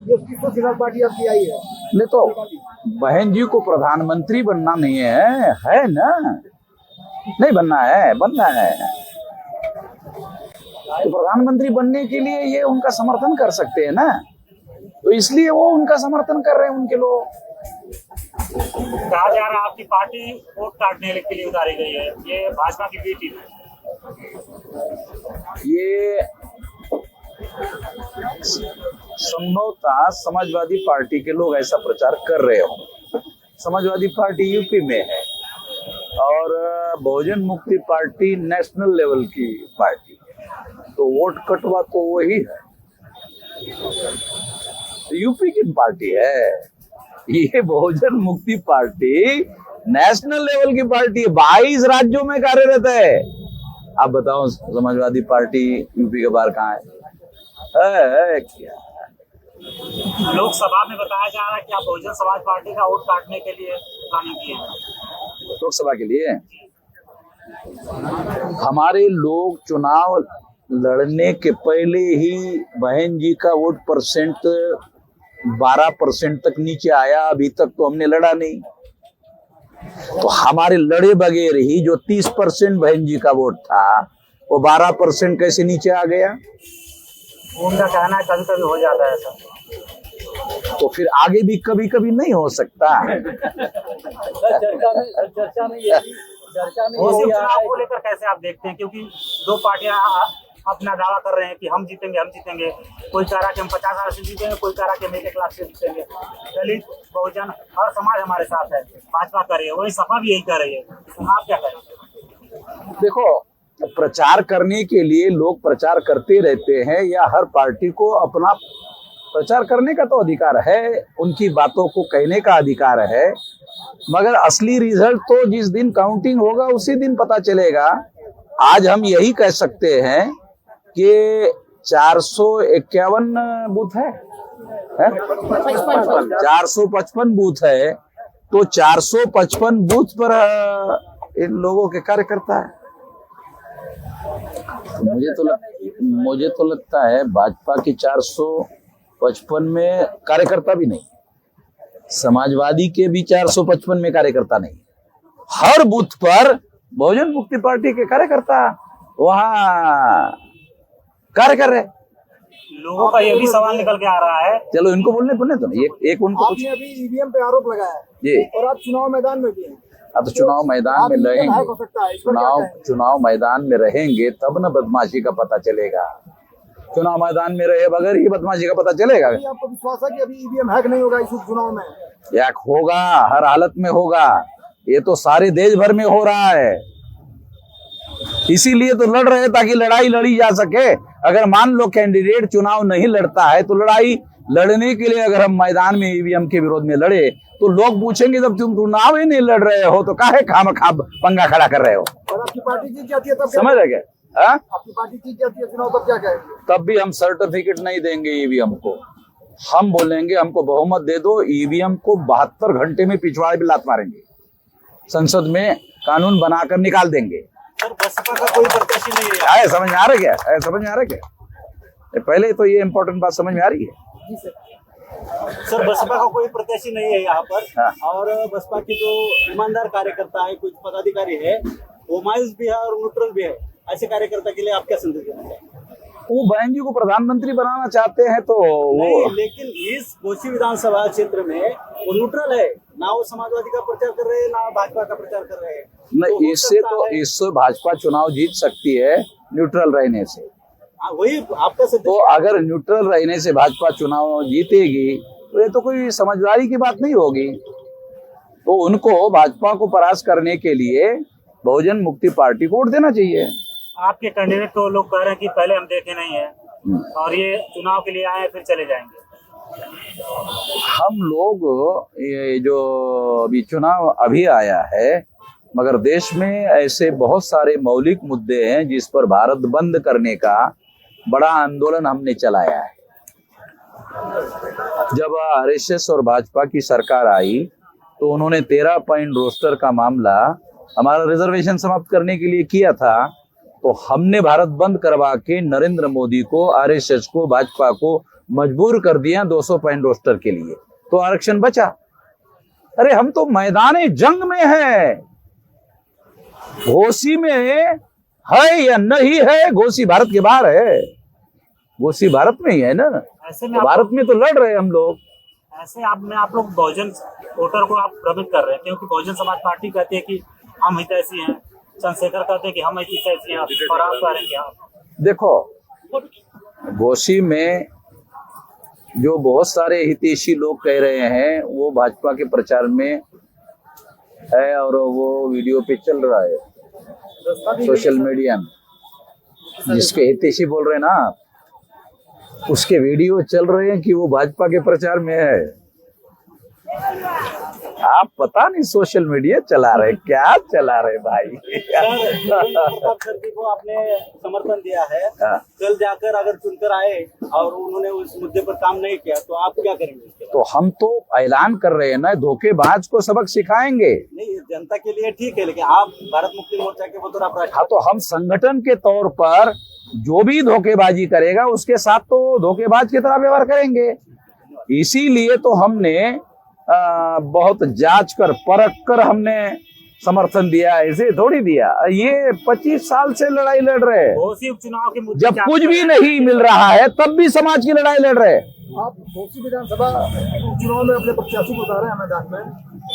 ये किसको चुनाव पार्टी आपकी आई है? नहीं तो बहन जी को प्रधानमंत्री बनना नहीं है ना? नहीं बनना है, बनना है तो प्रधानमंत्री बनने के लिए ये उनका समर्थन कर सकते हैं ना, तो इसलिए वो उनका समर्थन कर रहे हैं उनके लोग। कहा जा रहा है आपकी पार्टी वोट काटने के लिए उतारी गई है, ये भाजपा की बेटी है। ये संभवतः समाजवादी पार्टी के लोग ऐसा प्रचार कर रहे हो। समाजवादी पार्टी यूपी में है और बहुजन मुक्ति पार्टी नेशनल लेवल की पार्टी है, तो वोट कटवा तो वही है, यूपी की पार्टी है। ये बहुजन मुक्ति पार्टी नेशनल लेवल की पार्टी है, 22 राज्यों में कार्यरत है। आप बताओ समाजवादी पार्टी यूपी के बाहर कहाँ है क्या? लोकसभा में बताया जा रहा है कि आप बहुजन समाज पार्टी का वोट काटने के लिए प्लानिंग किए हैं। लोकसभा के लिए हमारे लोग चुनाव लड़ने के पहले ही बहन जी का वोट परसेंट 12% तक नीचे आया। अभी तक तो हमने लड़ा नहीं, तो हमारे लड़े बगैर ही जो 30% बहन जी का वोट था वो 12% कैसे नीचे आ गया? उनका कहना है कभी कभी हो जाता है ऐसा, तो फिर आगे भी कभी कभी नहीं हो सकता। चर्चा में चुनाव को लेकर कैसे आप देखते हैं, क्योंकि दो पार्टियां अपना दावा कर रहे हैं कि हम जीतेंगे। कोई कह रहा कि हम 50,000 से जीतेंगे, कोई कह रहा कि हम 1 लाख से जीतेंगे। दलित बहुजन हर समाज हमारे साथ है, भाजपा कर रही है, वही सपा भी यही कर रही है, तो आप क्या करेंगे? देखो, प्रचार करने के लिए लोग प्रचार करते रहते हैं, या हर पार्टी को अपना प्रचार करने का तो अधिकार है, उनकी बातों को कहने का अधिकार है, मगर असली रिजल्ट तो जिस दिन काउंटिंग होगा उसी दिन पता चलेगा। आज हम यही कह सकते हैं कि 451 बूथ है? 455 बूथ है, तो 455 बूथ पर इन लोगों के कार्यकर्ता है। मुझे तो लगता है भाजपा की 455 में कार्यकर्ता भी नहीं, समाजवादी के भी 455 में कार्यकर्ता नहीं। हर बूथ पर बहुजन मुक्ति पार्टी के कार्यकर्ता वहां कार्य कर रहे। लोगों का यह भी सवाल निकल के आ रहा है, चलो इनको बोलने तो नहीं, एक उनको आपने अभी ईवीएम पे आरोप लगाया जी, और आप चुनाव मैदान में भी हैं। अब तो चुनाव मैदान में रहेंगे, हो सकता है, इस पर क्या कहेंगे? चुनाव मैदान में रहेंगे तब न बदमाशी का पता चलेगा। चुनाव मैदान में रहे बगैर ही बदमाशी का पता चलेगा? आपको विश्वास है कि अभी ईवीएम हैक नहीं होगा इस चुनाव में? हैक होगा, हर हालत में होगा। ये तो सारे देश भर में हो रहा है, इसीलिए तो लड़ रहे ताकि लड़ाई लड़ी जा सके। अगर मान लो कैंडिडेट चुनाव नहीं लड़ता है तो लड़ाई लड़ने के लिए अगर हम मैदान में ईवीएम के विरोध में लड़े तो लोग पूछेंगे जब तुम चुनाव ही नहीं लड़ रहे हो तो काहे खामखा पंगा खड़ा कर रहे हो? और आपकी पार्टी जीत जाती है तब समझ रहे क्या? आपकी पार्टी जीत जाती है चुनाव, तब क्या कहेंगे? तब भी हम सर्टिफिकेट नहीं देंगे ईवीएम को। हम बोलेंगे हमको बहुमत दे दो, ईवीएम को 72 घंटे में पिछवाड़े पे लात मारेंगे, संसद में कानून बनाकर निकाल देंगे। सर बसपा का कोई प्रत्याशी नहीं है, आए समझ में आ रहा क्या? समझ में आ रहा क्या? पहले तो ये इम्पोर्टेंट बात समझ में आ रही है। सर बसपा का कोई प्रत्याशी नहीं है यहाँ पर। हाँ। और बसपा की जो ईमानदार कार्यकर्ता है, कुछ पदाधिकारी है, वो मायूस भी है और न्यूट्रल भी है। ऐसे कार्यकर्ता के लिए आप क्या संदेश देना चाहेंगे? वो बहन जी को प्रधानमंत्री बनाना चाहते हैं तो नहीं, वो लेकिन इस कोसी विधानसभा क्षेत्र में वो न्यूट्रल है, ना वो समाजवादी का प्रचार कर रहे हैं ना भाजपा का प्रचार कर रहे हैं। नहीं, इससे भाजपा चुनाव जीत सकती है न्यूट्रल रहने से। वही आपका तो अगर न्यूट्रल रहने से भाजपा चुनाव जीतेगी तो ये तो कोई समझदारी की बात नहीं होगी। तो उनको भाजपा को परास्त करने के लिए बहुजन मुक्ति पार्टी को वोट देना चाहिए। आपके कैंडिडेट को लोग कह रहे हैं कि पहले हम देखे नहीं है और ये चुनाव के लिए आए फिर चले जाएंगे। हम लोग ये जो अभी चुनाव अभी आया है, मगर देश में ऐसे बहुत सारे मौलिक मुद्दे हैं जिस पर भारत बंद करने का बड़ा आंदोलन हमने चलाया है। जब आरएसएस और भाजपा की सरकार आई तो उन्होंने 13 पॉइंट रोस्टर का मामला हमारा रिजर्वेशन समाप्त करने के लिए किया था, तो हमने भारत बंद करवा के नरेंद्र मोदी को, आरएसएस को, भाजपा को मजबूर कर दिया 200 पॉइंट रोस्टर के लिए, तो आरक्षण बचा। अरे हम तो मैदान जंग में है, घोसी में है या नहीं है, घोसी भारत के बाहर है, घोसी भारत में ही है ना, ऐसे में तो भारत में तो लड़ रहे हम लोग। ऐसे आप लोग बहुजन वोटर को आप भ्रमित कर रहे हैं, क्योंकि बहुजन समाज पार्टी कहती है कि हम हितैषी हैं, चंद्रशेखर कहते हैं कि हम हितैषी हैं, और आप कह रहे हैं कि आप। देखो घोसी में जो बहुत सारे हितैषी लोग कह रहे हैं वो भाजपा के प्रचार में है, और वो वीडियो पे चल रहा है सोशल मीडिया में, जिसके हितैषी बोल रहे हैं ना, उसके वीडियो चल रहे हैं कि वो भाजपा के प्रचार में है। आप पता नहीं सोशल मीडिया चला रहे, क्या चला रहे भाई। सर को आपने समर्थन दिया है, कल जाकर अगर चुनकर आए और उन्होंने उस मुद्दे पर काम नहीं किया तो आप क्या करेंगे? तो हम तो ऐलान कर रहे हैं ना, धोखेबाज को सबक सिखाएंगे। नहीं, जनता के लिए ठीक है, लेकिन आप भारत मुक्ति मोर्चा के बतौर आप हाँ, तो हम संगठन के तौर पर जो भी धोखेबाजी करेगा उसके साथ तो धोखेबाज की तरह व्यवहार करेंगे। इसीलिए तो हमने बहुत जांच कर परख कर हमने समर्थन दिया, ऐसे थोड़ी दिया। ये 25 साल से लड़ाई लड़ रहे हैं, उपचुनाव के मुद्दे जब कुछ भी नहीं मिल रहा है तब भी समाज की लड़ाई लड़ रहे हैं। आप घोसी विधानसभा उपचुनाव में अपने प्रत्याशी को उतारे हैं मैदान में,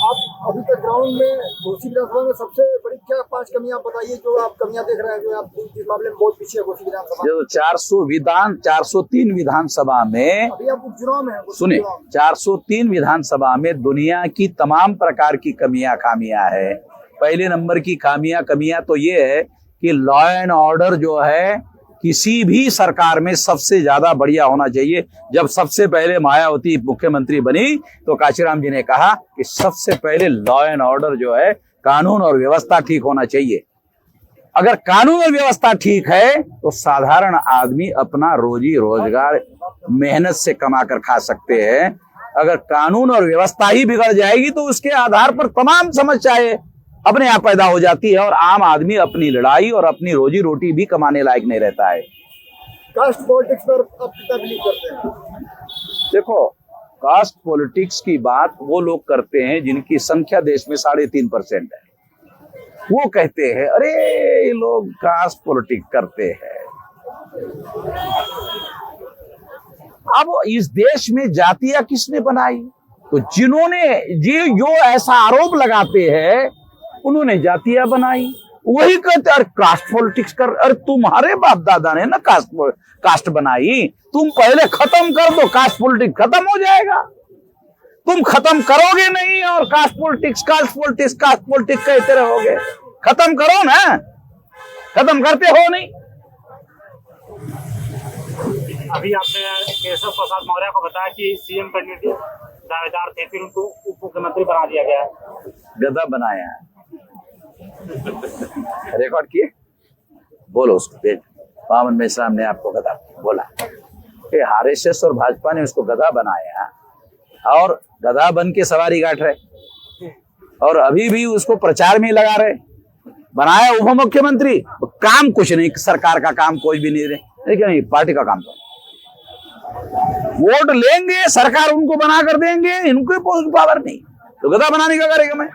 आप अभी तक ग्राउंड में घोसी विधानसभा में सबसे बड़ी क्या 5 कमियां बताइए जो आप कमियां देख रहे हैं, जो आप इस मामले में बहुत पीछे है घोसी विधानसभा? जो 403 विधानसभा में, अभी आप उपचुनाव में हैं, सुनिए, 403 विधानसभा में दुनिया की तमाम प्रकार की खामियां है। पहले नंबर की कमियां तो ये है कि लॉ एंड ऑर्डर जो है किसी भी सरकार में सबसे ज्यादा बढ़िया होना चाहिए। जब सबसे पहले मायावती मुख्यमंत्री बनी तो काशीराम जी ने कहा कि सबसे पहले लॉ एंड ऑर्डर जो है, कानून और व्यवस्था ठीक होना चाहिए। अगर कानून और व्यवस्था ठीक है तो साधारण आदमी अपना रोजी रोजगार मेहनत से कमा कर खा सकते हैं। अगर कानून और व्यवस्था ही बिगड़ जाएगी तो उसके आधार पर तमाम समस्याएं अपने आप पैदा हो जाती है, और आम आदमी अपनी लड़ाई और अपनी रोजी रोटी भी कमाने लायक नहीं रहता है। कास्ट पॉलिटिक्स पर आप कितना बिलीव करते हैं? देखो, कास्ट पॉलिटिक्स की बात वो लोग करते हैं जिनकी संख्या देश में 3.5% है। वो कहते हैं अरे ये लोग कास्ट पॉलिटिक्स करते हैं। अब इस देश में जातियां किसने बनाई? तो जिन्होंने जो ऐसा आरोप लगाते हैं उन्होंने जातियां बनाई। वही कहते अरे कास्ट पॉलिटिक्स कर, अरे तुम्हारे बाप दादा ने ना कास्ट बनाई, तुम पहले खत्म कर दो, कास्ट पॉलिटिक्स खत्म हो जाएगा। तुम खत्म करोगे नहीं और कास्ट पॉलिटिक्स कहते रहोगे। खत्म करो ना, खत्म करते हो नहीं। अभी आपने केशव प्रसाद मौर्य को बताया कि सीएम कैंडिडेट दावेदार थे, फिर उनको उप मुख्यमंत्री बना दिया गया, गधा बनाया है। रिकॉर्ड किए, बोलो उसको, भेज। पावन मेश्राम ने आपको गधा बोला। आरएसएस और भाजपा ने उसको गधा बनाया और गधा बन के सवारी काट रहे, और अभी भी उसको प्रचार में लगा रहे। बनाया उप मुख्यमंत्री, काम कुछ नहीं, सरकार का काम कोई भी नहीं रहे, लेकिन पार्टी का काम तो वोट लेंगे, सरकार उनको बना कर देंगे, इनको पावर नहीं, तो गधा बनाने का करेगा। मैं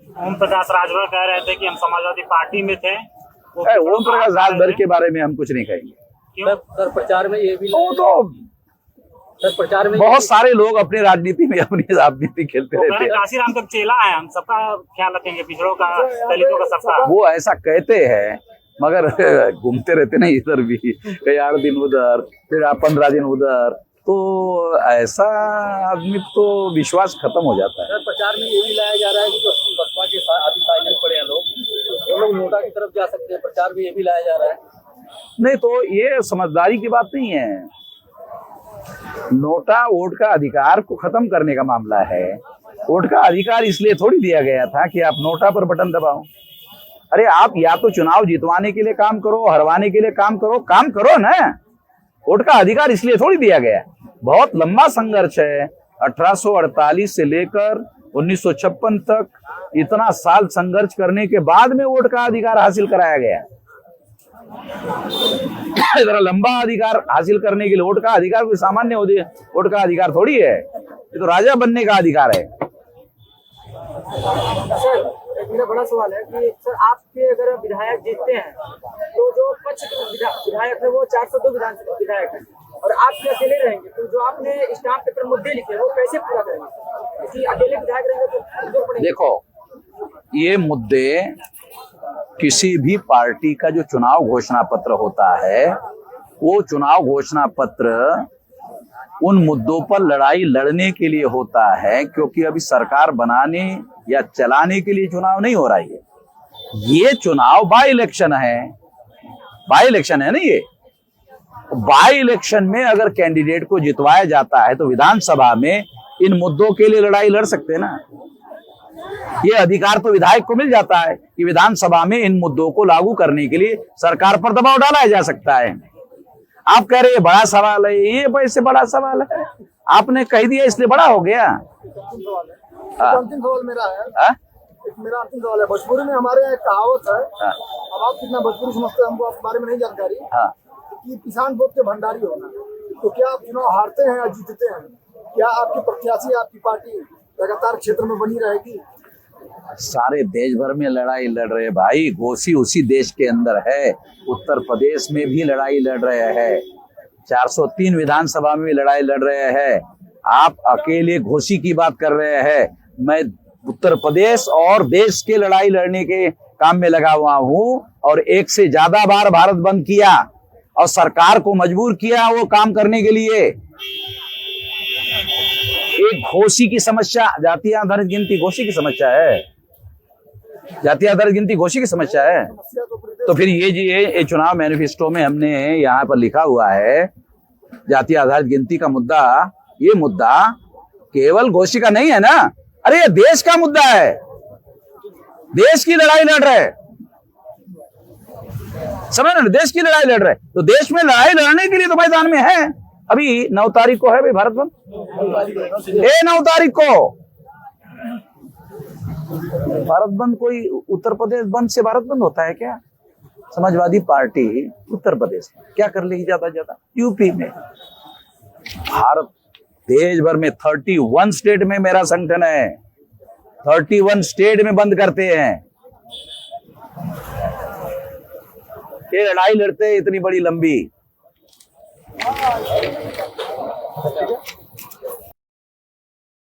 ओम प्रकाश राजभर कह रहे थे कि हम समाजवादी पार्टी में थे। ओम प्रकाश राजभर के बारे में हम कुछ नहीं कहेंगे। क्यों? सर प्रचार में ये भी तो प्रचार में बहुत सारे लोग अपनी राजनीति में अपनी राजनीति खेलते रहते हैं। काशीराम का चेला है, हम सबका ख्याल रखेंगे, पिछड़ों का, दलितों का, सबका। वो ऐसा कहते हैं, मगर घूमते रहते ना इधर भी, कई 8 दिन उधर, फिर 15 दिन उधर, तो ऐसा आदमी तो विश्वास खत्म हो जाता है। सर प्रचार में ये भी लाया जा रहा है कि जो बसपा के आदि साइलेंट पड़े हैं लोग, वो लोग नोटा की तरफ जा सकते हैं, प्रचार में ये भी लाया जा रहा है। नहीं, तो ये समझदारी की बात नहीं है। नोटा वोट का अधिकार को खत्म करने का मामला है। वोट का अधिकार इसलिए थोड़ी दिया गया था कि आप नोटा पर बटन दबाओ। अरे आप या तो चुनाव जितवाने के लिए काम करो, हरवाने के लिए काम करो ना। वोट का अधिकार इसलिए थोड़ी दिया गया। बहुत लंबा संघर्ष है, 1848 से लेकर 1956 तक इतना साल संघर्ष करने के बाद में वोट का अधिकार हासिल कराया गया। जरा लंबा अधिकार हासिल करने के लिए, वोट का अधिकार कोई सामान्य वोट का अधिकार थोड़ी है, ये तो राजा बनने का अधिकार है। सर एक मेरा बड़ा सवाल है कि सर आपके अगर विधायक जीतते हैं तो जो पक्ष के विधायक है वो 402 विधानसभा विधायक है और आप भी अकेले रहेंगे, तो जो आपने स्टाम्प पेपर मुद्दे लिखे वो कैसे पूरा करेंगे? क्योंकि अकेले विधायक रहेंगे तो कमजोर पड़ेंगे। देखो, ये मुद्दे किसी भी पार्टी का जो चुनाव घोषणा पत्र होता है, वो चुनाव घोषणा पत्र उन मुद्दों पर लड़ाई लड़ने के लिए होता है, क्योंकि अभी सरकार बनाने या चलाने के लिए चुनाव नहीं हो रहा है। ये चुनाव बाई इलेक्शन है, बाई इलेक्शन है ना। ये बाई इलेक्शन में अगर कैंडिडेट को जितवाया जाता है तो विधानसभा में इन मुद्दों के लिए लड़ाई लड़ सकते हैं ना। ये अधिकार तो विधायक को मिल जाता है कि विधानसभा में इन मुद्दों को लागू करने के लिए सरकार पर दबाव डाला जा सकता है। आप कह रहे हैं बड़ा सवाल है, ये वैसे बड़ा सवाल है, आपने कह दिया इसलिए बड़ा हो गया। अंतिम सवाल मेरा है, मेरा अंतिम सवाल है। भोजपुरी में हमारे यहाँ एक कहावत है, अब आप कितना भोजपुरी समझते हैं हमको आपके बारे में नहीं जानकारी, कि किसान वोट के भंडारी होना। तो क्या आप चुनाव हारते हैं या जीतते हैं, क्या आपकी प्रत्याशी आपकी पार्टी लगातार क्षेत्र में बनी रहेगी? सारे देश भर में लड़ाई लड़ रहे भाई, घोसी उसी देश के अंदर है, उत्तर प्रदेश में भी लड़ाई लड़ रहे हैं, 403 विधानसभा में भी लड़ाई लड़ रहे हैं। आप अकेले घोसी की बात कर रहे हैं, मैं उत्तर प्रदेश और देश के लड़ाई लड़ने के काम में लगा हुआ हूं और एक से ज्यादा बार भारत बंद किया और सरकार को मजबूर किया वो काम करने के लिए। एक घोसी की समस्या, जातीय आधारित गिनती घोसी की समस्या है, जातीय आधारित गिनती घोसी की समस्या है। तो फिर ये चुनाव मैनिफेस्टो में हमने यहाँ पर लिखा हुआ है, जातीय आधारित गिनती का मुद्दा, ये मुद्दा केवल घोसी का नहीं है ना, अरे ये देश का मुद्दा है, देश की लड़ाई लड़ रहे, समझ रहे, देश की लड़ाई लड़ रहे। तो देश में लड़ाई लड़ने के लिए तो मैदान में है। अभी 9 तारीख को है भाई भारत बंद, 9 तारीख को भारत बंद। कोई उत्तर प्रदेश बंद से भारत बंद होता है क्या? समाजवादी पार्टी उत्तर प्रदेश क्या कर लेगी ज्यादा ज्यादा? यूपी में, भारत देश भर में 31 स्टेट में मेरा संगठन है, 31 स्टेट में बंद करते हैं। ये लड़ाई लड़ते हैं इतनी बड़ी लंबी।